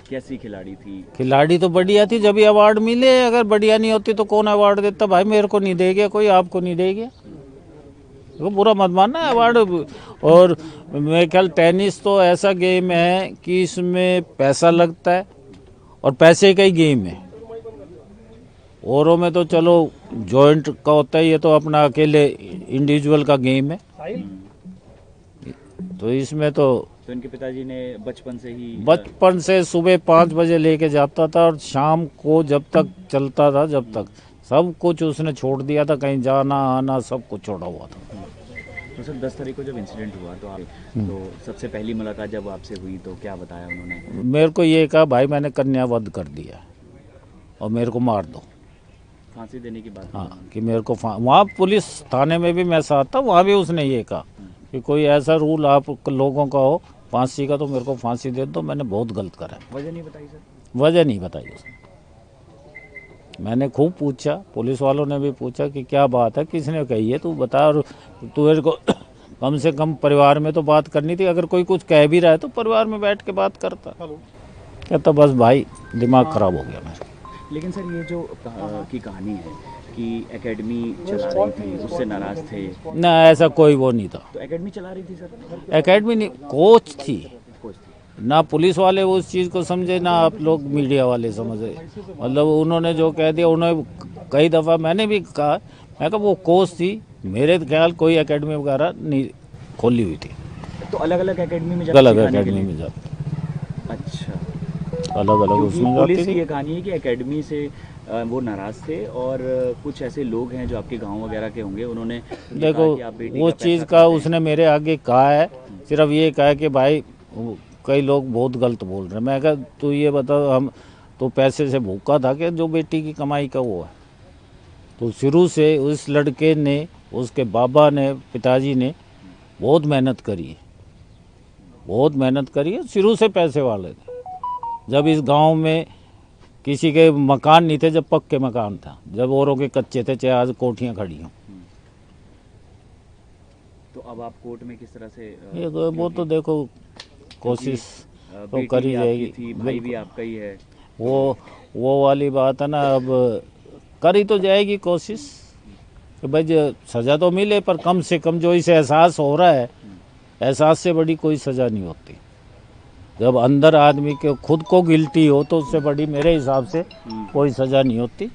कैसी खिलाड़ी थी? खिलाड़ी तो बढ़िया थी, जब भी अवार्ड मिले। अगर बढ़िया नहीं होती तो कौन अवार्ड देता? भाई मेरे को नहीं देगा कोई, आपको नहीं देगा, वो बुरा मत मानना है अवार्ड। और मेरे ख्याल टेनिस तो ऐसा गेम है कि इसमें पैसा लगता है और पैसे का ही गेम है। औरों में तो चलो जॉइंट का होता है, ये तो अपना अकेले इंडिविजुअल का गेम है। तो इसमें तो इनके पिताजी ने बचपन से सुबह 5 बजे लेके जाता था और शाम को जब तक चलता था, जब तक सब कुछ उसने छोड़ दिया था, कहीं जाना आना सब कुछ छोड़ा हुआ था। तो सर 10 तारीख को जब इंसिडेंट हुआ तो तो सबसे पहली मुलाकात जब आपसे हुई तो क्या बताया उन्होंने? मेरे को ये कहा, भाई मैंने कन्या वध कर दिया और मेरे को मार दो। फांसी देने की बात? हाँ, कि मेरे को वहाँ पुलिस थाने में भी मैं साथ था, वहाँ भी उसने ये कहा कि कोई ऐसा रूल आप लोगों का हो फांसी का तो मेरे को फांसी दे दो, मैंने बहुत गलत करा। वजह नहीं बताई सर? वजह नहीं बताई उसने। मैंने खूब पूछा, पुलिस वालों ने भी पूछा कि क्या बात है, किसने कही है, तू बता। और तू मेरे को कम से कम परिवार में तो बात करनी थी, अगर कोई कुछ कह भी रहा है तो परिवार में बैठ के बात करता। कहता बस भाई दिमाग खराब हो गया मेरा। लेकिन सर ये जो की कहानी है कि एकेडमी चला रही थी, उससे नाराज थे? ना, ऐसा कोई वो नहीं था। तो एकेडमी चला रही थी सर? एकेडमी नहीं, कोच थी। कोच थी। ना पुलिस वाले उस चीज़ को समझे, ना आप लोग मीडिया वाले समझे। मतलब उन्होंने जो कह दिया, उन्होंने कई दफ़ा मैंने भी कहा, मैं कहा वो कोच थी, मेरे ख्याल कोई एकेडमी वगैरह नहीं खोली हुई थी। तो अलग अलग एकेडमी में अलग एकेडमी में जाती। अच्छा, अलग अलग उसमें जाती पुलिस की थी। ये कहानी है कि एकेडमी से वो नाराज थे और कुछ ऐसे लोग हैं जो आपके गांव वगैरह के होंगे, उन्होंने देखो वो चीज़ का उसने मेरे आगे कहा है, सिर्फ ये कहा है कि भाई कई लोग बहुत गलत बोल रहे हैं। मैं कहा तू ये बता, हम तो पैसे से भूखा था कि जो बेटी की कमाई का वो है। तो शुरू से उस लड़के ने, उसके बाबा ने, पिताजी ने बहुत मेहनत करी है, बहुत मेहनत करी है। शुरू से पैसे वाले थे। जब इस गांव में किसी के मकान नहीं थे, जब पक्के मकान था, जब औरों के कच्चे थे, चाहे आज कोठियाँ खड़ी हों। तो अब आप कोर्ट में किस तरह से ये वो तो देखो कोशिश तो करी जाएगी। भाई भी आपका ही है, वो वाली बात है ना, अब करी तो जाएगी कोशिश कि भाई सज़ा तो मिले, पर कम से कम जो इसे एहसास हो रहा है, एहसास से बड़ी कोई सज़ा नहीं होती। जब अंदर आदमी के खुद को गिल्टी हो तो उससे बड़ी मेरे हिसाब से कोई सज़ा नहीं होती।